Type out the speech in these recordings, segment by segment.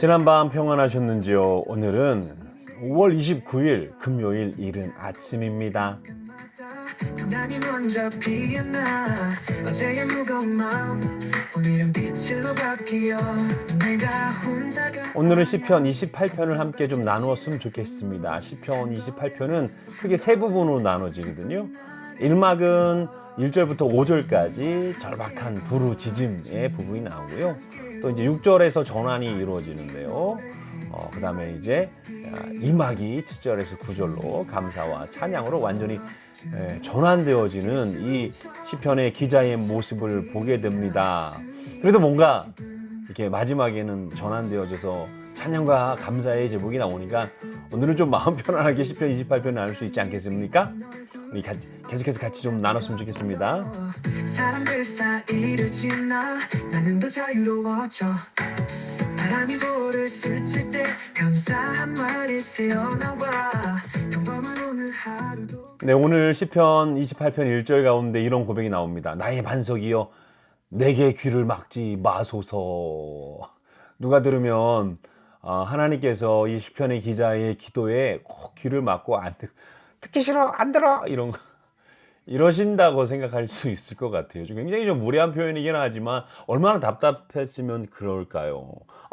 지난밤 평안하셨는지요? 오늘은 5월 29일 금요일 이른 아침입니다. 평안이 먼저 피어나 어제의 무거운 마음 오늘은 빛으로 바뀌어 내가 혼자가 오늘은 시편 28편을 함께 좀 나누었으면 좋겠습니다. 시편 28편은 크게 세 부분으로 나눠지거든요. 1막은 1절부터 5절까지 절박한 부르짖음의 부분이 나오고요. 또 이제 6절에서 전환이 이루어지는데요. 그 다음에 이제 2막이 7절에서 9절로 감사와 찬양으로 완전히 전환되어지는 이 시편의 기자의 모습을 보게 됩니다. 그래도 뭔가 이렇게 마지막에는 전환되어져서 찬양과 감사의 제목이 나오니까 오늘은 좀 마음 편안하게 시편 28편을 나눌 수 있지 않겠습니까? 우리 계속해서 같이 좀 나눴으면 좋겠습니다. 사람들 사이를 지나 나는 더 자유로워져 바람이 볼을 스칠 때 감사한 말이 새어나와 평범한 오늘 하루도 네, 오늘 시편 28편 1절 가운데 이런 고백이 나옵니다. 나의 반석이여 내게 귀를 막지 마소서. 누가 들으면 하나님께서 이 시편의 기자의 기도에 꼭 귀를 막고 듣기 싫어 안 들어 이러신다고 생각할 수 있을 것 같아요. 굉장히 좀 무례한 표현이긴 하지만 얼마나 답답했으면 그럴까요?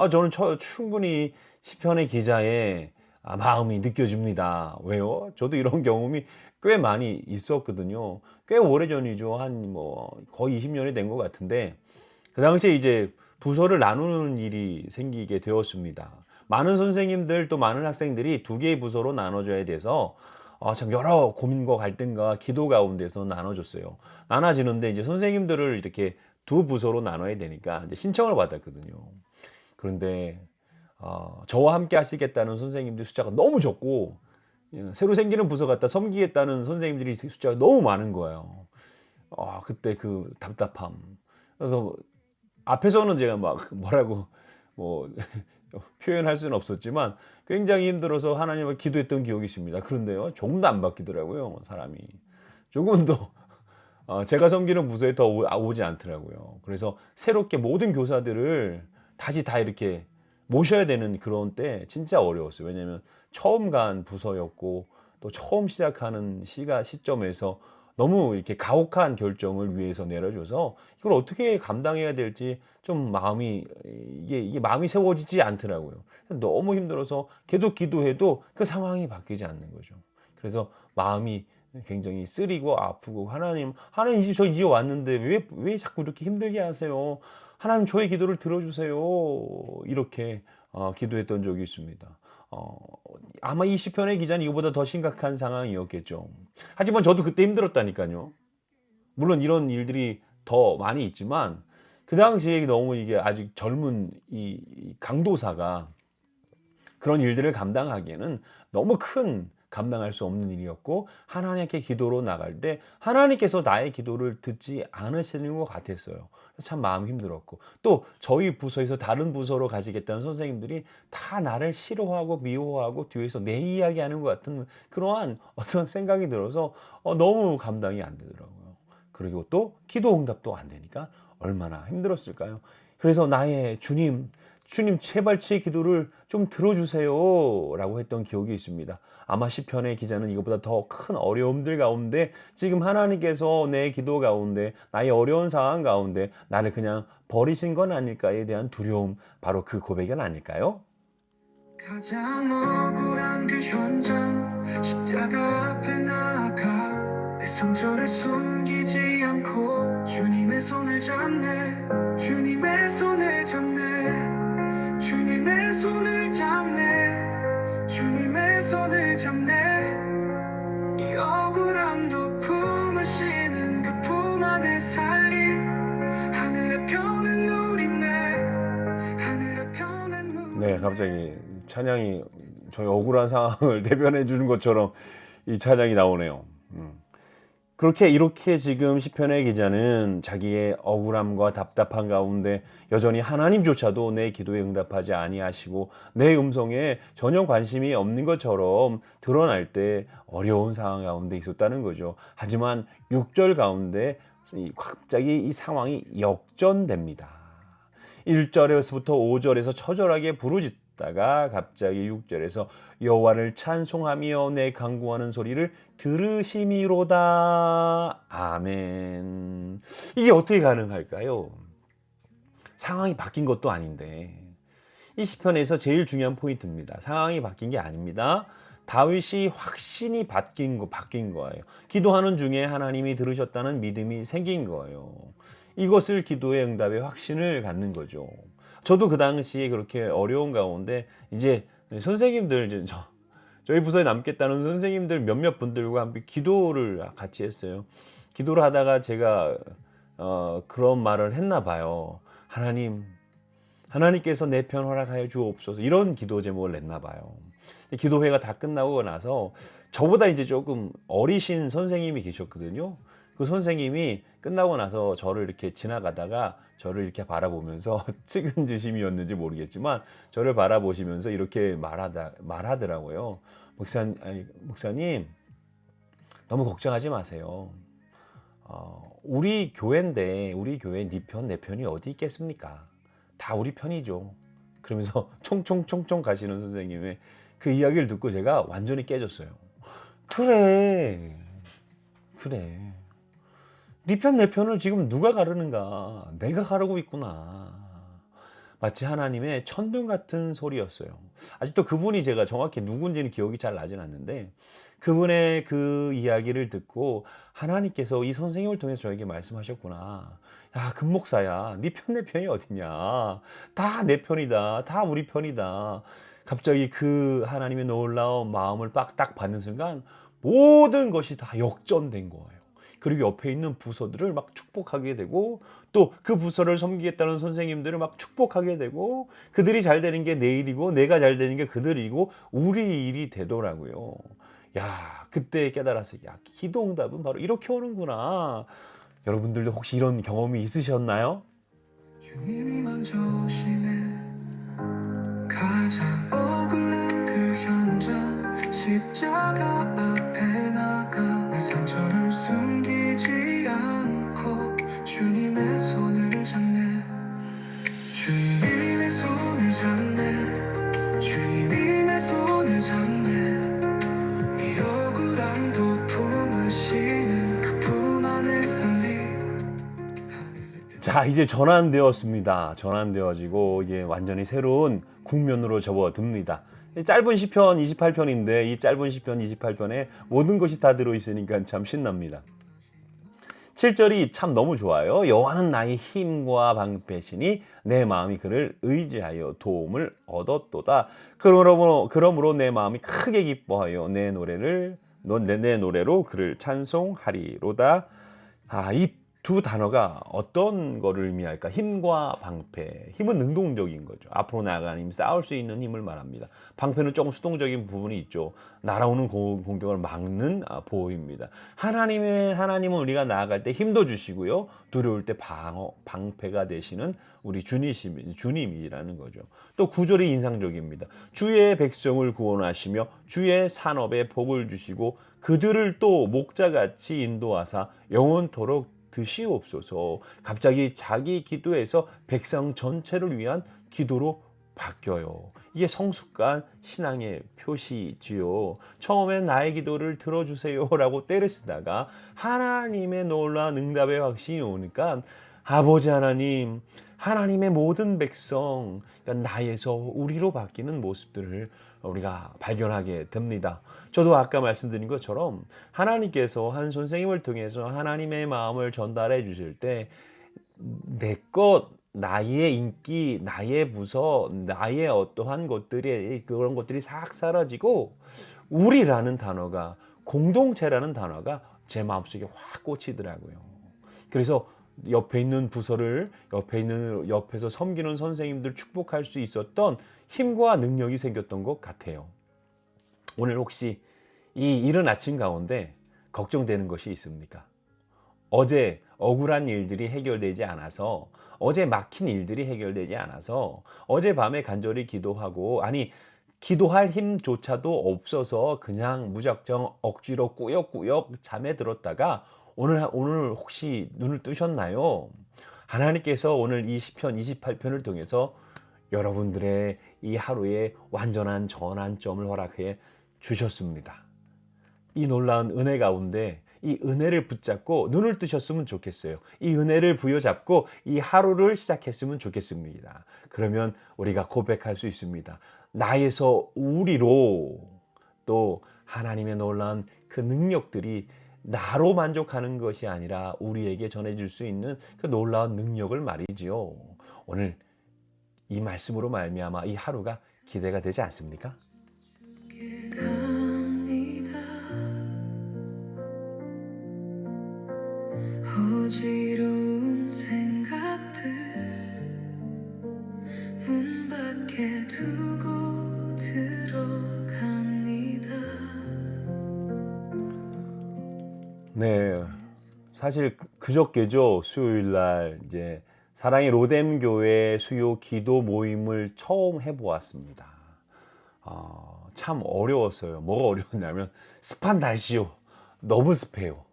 저는 충분히 시편의 기자의 마음이 느껴집니다. 왜요? 저도 이런 경험이 꽤 많이 있었거든요. 꽤 오래전이죠. 한 거의 20년이 된 것 같은데 그 당시에 이제 부서를 나누는 일이 생기게 되었습니다. 많은 선생님들 또 많은 학생들이 두 개의 부서로 나눠져야 돼서 참 여러 고민과 갈등과 기도 가운데서 나눠졌어요. 나눠지는데 이제 선생님들을 이렇게 두 부서로 나눠야 되니까 이제 신청을 받았거든요. 그런데 저와 함께 하시겠다는 선생님들 숫자가 너무 적고 새로 생기는 부서 갖다 섬기겠다는 선생님들이 숫자가 너무 많은 거예요. 그때 그 답답함. 그래서 앞에서는 제가 막 뭐라고 표현할 수는 없었지만 굉장히 힘들어서 하나님을 기도했던 기억이 있습니다. 그런데요, 조금도 안 바뀌더라고요, 사람이. 조금도 제가 섬기는 부서에 더 오지 않더라고요. 그래서 새롭게 모든 교사들을 다시 다 이렇게 모셔야 되는 그런 때 진짜 어려웠어요. 왜냐하면 처음 간 부서였고 또 처음 시작하는 시점에서 너무 이렇게 가혹한 결정을 위해서 내려줘서 이걸 어떻게 감당해야 될지 좀 이게 마음이 세워지지 않더라고요. 너무 힘들어서 계속 기도해도 그 상황이 바뀌지 않는 거죠. 그래서 마음이 굉장히 쓰리고 아프고 하나님 저 이제 왔는데 왜 자꾸 이렇게 힘들게 하세요? 하나님 저의 기도를 들어주세요. 이렇게 기도했던 적이 있습니다. 아마 이 시편의 기자는 이거보다 더 심각한 상황이었겠죠. 하지만 저도 그때 힘들었다니까요. 물론 이런 일들이 더 많이 있지만 그 당시에 너무 이게 아직 젊은 이 강도사가 그런 일들을 감당하기에는 너무 큰 감당할 수 없는 일이었고 하나님께 기도로 나갈 때 하나님께서 나의 기도를 듣지 않으시는 것 같았어요. 참 마음 힘들었고 또 저희 부서에서 다른 부서로 가시겠다는 선생님들이 다 나를 싫어하고 미워하고 뒤에서 내 이야기하는 것 같은 그러한 어떤 생각이 들어서 너무 감당이 안 되더라고요. 그리고 또 기도 응답도 안 되니까 얼마나 힘들었을까요? 그래서 나의 주님 제발 제 기도를 좀 들어주세요 라고 했던 기억이 있습니다. 아마 시편의 기자는 이것보다 더 큰 어려움들 가운데 지금 하나님께서 내 기도 가운데 나의 어려운 상황 가운데 나를 그냥 버리신 건 아닐까에 대한 두려움, 바로 그 고백은 아닐까요? 가장 억울한 그 현장 십자가 앞에 나아가 내 상처를 숨기지 않고 주님의 손을 잡네 주님의 손을 잡네 주님의 손을 잡네 주님의 손을 잡네 이 억울함도 품으시는 그 품 안에 살림 하늘의 편은 누리네 하늘의 편은 누리네. 네, 갑자기 찬양이 저희 억울한 상황을 대변해 주는 것처럼 이 찬양이 나오네요. 이렇게 지금 시편의 기자는 자기의 억울함과 답답한 가운데 여전히 하나님조차도 내 기도에 응답하지 아니하시고 내 음성에 전혀 관심이 없는 것처럼 드러날 때 어려운 상황 가운데 있었다는 거죠. 하지만 6절 가운데 갑자기 이 상황이 역전됩니다. 1절에서부터 5절에서 처절하게 부르짖다가 갑자기 6절에서 여호와를 찬송하며 내 간구하는 소리를 들으심이로다. 아멘. 이게 어떻게 가능할까요? 상황이 바뀐 것도 아닌데. 이 시편에서 제일 중요한 포인트입니다. 상황이 바뀐 게 아닙니다. 다윗이 확신이 바뀐 거예요. 기도하는 중에 하나님이 들으셨다는 믿음이 생긴 거예요. 이것을 기도의 응답의 확신을 갖는 거죠. 저도 그 당시에 그렇게 어려운 가운데 이제 선생님들, 저희 부서에 남겠다는 선생님들 몇몇 분들과 함께 기도를 같이 했어요. 기도를 하다가 제가 그런 말을 했나 봐요. 하나님께서 내 편 허락하여 주옵소서, 이런 기도 제목을 냈나 봐요. 기도회가 다 끝나고 나서 저보다 이제 조금 어리신 선생님이 계셨거든요. 그 선생님이 끝나고 나서 저를 이렇게 지나가다가 저를 이렇게 바라보면서 측은지심이었는지 모르겠지만 저를 바라보시면서 이렇게 말하더라고요. 목사님, 너무 걱정하지 마세요. 우리 교회인데 우리 교회 네 편, 내 편이 어디 있겠습니까? 다 우리 편이죠. 그러면서 총총총총 가시는 선생님의 그 이야기를 듣고 제가 완전히 깨졌어요. 그래. 네 편, 내 편을 지금 누가 가르는가? 내가 가르고 있구나. 마치 하나님의 천둥 같은 소리였어요. 아직도 그분이, 제가 정확히 누군지는 기억이 잘 나진 않는데, 그분의 그 이야기를 듣고 하나님께서 이 선생님을 통해서 저에게 말씀하셨구나. 야, 금목사야, 네 편, 내 편이 어디냐? 다 내 편이다. 다 우리 편이다. 갑자기 그 하나님의 놀라운 마음을 딱 받는 순간 모든 것이 다 역전된 거예요. 그리고 옆에 있는 부서들을 막 축복하게 되고, 또 그 부서를 섬기겠다는 선생님들을 막 축복하게 되고, 그들이 잘 되는 게 내 일이고 내가 잘 되는 게 그들 일이고 우리 일이 되더라고요. 야, 그때 깨달았어요. 야, 기도 응답은 바로 이렇게 오는구나. 여러분들도 혹시 이런 경험이 있으셨나요? 주님이 먼저 오시네. 가장 억울한 그 현장, 십자가 앞에 나가 내 상처를 숨기지 않고 주님의 손을 잡네. 주님의 손을 잡네. 주님의 손을 잡네. 이 억울함도 품으시는 그 품 안에 살리. 자, 이제 전환되어지고 이제 완전히 새로운 국면으로 접어듭니다. 짧은 시편 28편인데 이 짧은 시편 28편에 모든 것이 다 들어있으니까 참 신납니다. 7절이 참 너무 좋아요. 여호와는 나의 힘과 방패시니 내 마음이 그를 의지하여 도움을 얻었도다. 그러므로 내 마음이 크게 기뻐하여 내 노래로 그를 찬송하리로다. 이 두 단어가 어떤 거를 의미할까? 힘과 방패. 힘은 능동적인 거죠. 앞으로 나아가는 힘, 싸울 수 있는 힘을 말합니다. 방패는 조금 수동적인 부분이 있죠. 날아오는 공격을 막는 보호입니다. 하나님은 우리가 나아갈 때 힘도 주시고요. 두려울 때 방패가 되시는 우리 주님이라는 거죠. 또 9절이 인상적입니다. 주의 백성을 구원하시며 주의 산업에 복을 주시고 그들을 또 목자같이 인도하사 영원토록 드시옵소서. 갑자기 자기 기도에서 백성 전체를 위한 기도로 바뀌어요. 이게 성숙한 신앙의 표시지요. 처음엔 나의 기도를 들어주세요 라고 때를 쓰다가 하나님의 놀라운 응답의 확신이 오니까 아버지 하나님, 하나님의 모든 백성, 그러니까 나에서 우리로 바뀌는 모습들을 우리가 발견하게 됩니다. 저도 아까 말씀드린 것처럼 하나님께서 한 선생님을 통해서 하나님의 마음을 전달해 주실 때 내 것, 나의 인기, 나의 부서, 나의 어떠한 그런 것들이 싹 사라지고 우리라는 단어가, 공동체라는 단어가 제 마음속에 확 꽂히더라고요. 그래서 옆에 있는 부서를 옆에서 섬기는 선생님들 축복할 수 있었던 힘과 능력이 생겼던 것 같아요. 오늘 혹시 이 이른 아침 가운데 걱정되는 것이 있습니까? 어제 억울한 일들이 해결되지 않아서, 어제 막힌 일들이 해결되지 않아서 어젯밤에 간절히 기도하고, 기도할 힘조차도 없어서 그냥 무작정 억지로 꾸역꾸역 잠에 들었다가 오늘 혹시 눈을 뜨셨나요? 하나님께서 오늘 이 시편 28편을 통해서 여러분들의 이 하루에 완전한 전환점을 허락해 주셨습니다. 이 놀라운 은혜 가운데 이 은혜를 붙잡고 눈을 뜨셨으면 좋겠어요. 이 은혜를 부여잡고 이 하루를 시작했으면 좋겠습니다. 그러면 우리가 고백할 수 있습니다. 나에서 우리로 또 하나님의 놀라운 그 능력들이 나로 만족하는 것이 아니라 우리에게 전해질 수 있는 그 놀라운 능력을 말이지요. 오늘 이 말씀으로 말미암아 이 하루가 기대가 되지 않습니까? 갑니다. 어지러운 생각들 문 밖에 두고 들어갑니다. 네, 사실 그저께죠. 수요일 날 이제 사랑의 로뎀 교회 수요 기도 모임을 처음 해보았습니다. 참 어려웠어요. 뭐가 어려웠냐면 습한 날씨요. 너무 습해요.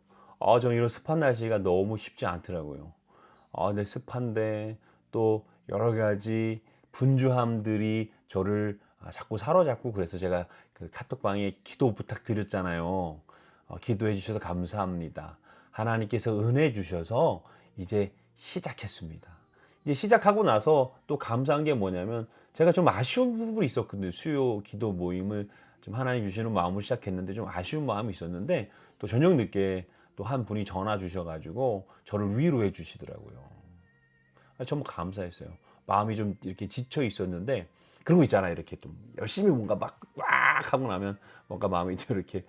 저는 이런 습한 날씨가 너무 쉽지 않더라고요. 근데 습한데 또 여러 가지 분주함들이 저를 자꾸 사로잡고 그래서 제가 그 카톡방에 기도 부탁드렸잖아요. 기도해 주셔서 감사합니다. 하나님께서 은혜 주셔서 이제 시작했습니다. 이제 시작하고 나서 또 감사한 게 뭐냐면 제가 좀 아쉬운 부분이 있었거든요. 수요 기도 모임을 좀 하나님 주시는 마음으로 시작했는데 좀 아쉬운 마음이 있었는데 또 저녁 늦게 또 한 분이 전화 주셔가지고 저를 위로해 주시더라고요. 정말 감사했어요. 마음이 좀 이렇게 지쳐 있었는데 그런 거 있잖아요. 이렇게 좀 열심히 뭔가 막 하고 나면 뭔가 마음이 좀 이렇게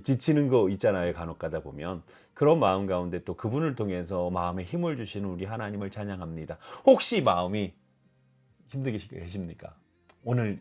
지치는 거 있잖아요. 간혹 가다 보면 그런 마음 가운데 또 그분을 통해서 마음에 힘을 주시는 우리 하나님을 찬양합니다. 혹시 마음이 힘들게 계십니까? 오늘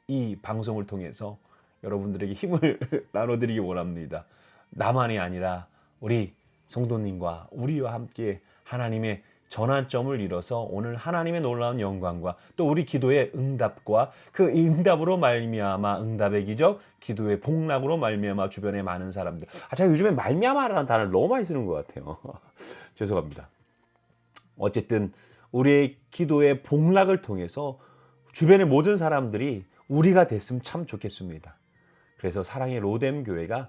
이 방송을 통해서 여러분들에게 힘을 나눠드리기 원합니다. 나만이 아니라 우리 성도님과 우리와 함께 하나님의 전환점을 이뤄서 오늘 하나님의 놀라운 영광과 또 우리 기도의 응답과 그 응답으로 말미암아 응답의 기적, 기도의 복락으로 말미암아 주변에 많은 사람들. 제가 요즘에 말미암아라는 단어를 너무 많이 쓰는 것 같아요. 죄송합니다. 어쨌든 우리의 기도의 복락을 통해서 주변의 모든 사람들이 우리가 됐으면 참 좋겠습니다. 그래서 사랑의 로뎀 교회가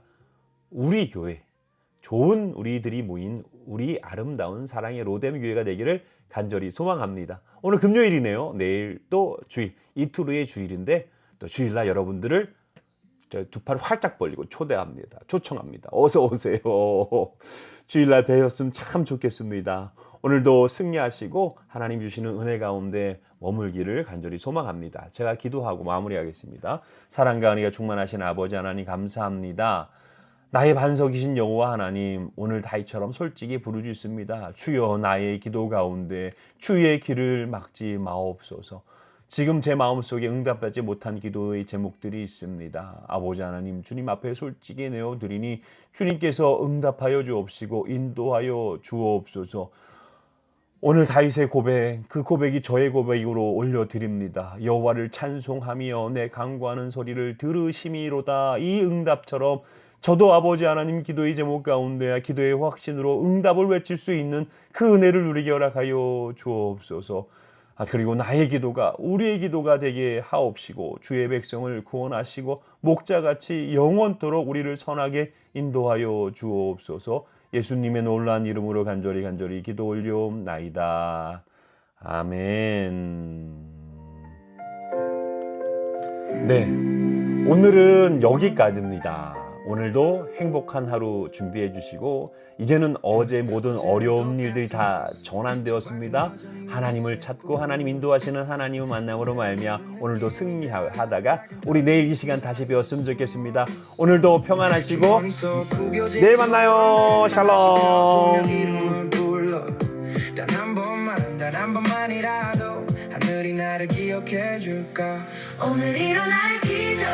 우리 교회, 좋은 우리들이 모인 우리 아름다운 사랑의 로뎀 교회가 되기를 간절히 소망합니다. 오늘 금요일이네요. 내일 또 주일, 이틀 후의 주일인데 또 주일날 여러분들을 두 팔 활짝 벌리고 초대합니다. 초청합니다. 어서 오세요. 주일날 뵈었으면 참 좋겠습니다. 오늘도 승리하시고 하나님 주시는 은혜 가운데 머물기를 간절히 소망합니다. 제가 기도하고 마무리하겠습니다. 사랑과 은혜가 충만하신 아버지 하나님 감사합니다. 나의 반석이신 여호와 하나님, 오늘 다윗처럼 솔직히 부르짖습니다. 주여, 나의 기도 가운데 주의 길을 막지 마옵소서. 지금 제 마음속에 응답받지 못한 기도의 제목들이 있습니다. 아버지 하나님, 주님 앞에 솔직히 내어드리니 주님께서 응답하여 주옵시고 인도하여 주옵소서. 오늘 다윗의 고백, 그 고백이 저의 고백으로 올려드립니다. 여호와를 찬송하며 내 간구하는 소리를 들으심이로다. 이 응답처럼 저도 아버지 하나님 기도의 제목 가운데 기도의 확신으로 응답을 외칠 수 있는 그 은혜를 누리게 허락하여 주옵소서. 그리고 나의 기도가 우리의 기도가 되게 하옵시고 주의 백성을 구원하시고 목자같이 영원토록 우리를 선하게 인도하여 주옵소서. 예수님의 놀라운 이름으로 간절히 기도 올려옵나이다. 아멘. 네, 오늘은 여기까지입니다. 오늘도 행복한 하루 준비해 주시고 이제는 어제 모든 어려운 일들이 다 전환되었습니다. 하나님을 찾고 하나님 인도하시는 하나님의 만남으로 말미암아 오늘도 승리하다가 우리 내일 이 시간 다시 뵈었으면 좋겠습니다. 오늘도 평안하시고 내일 만나요. 샬롬. 단 한 번만이라도 하늘이 나를 기억해 줄까. 오늘 일어날 기적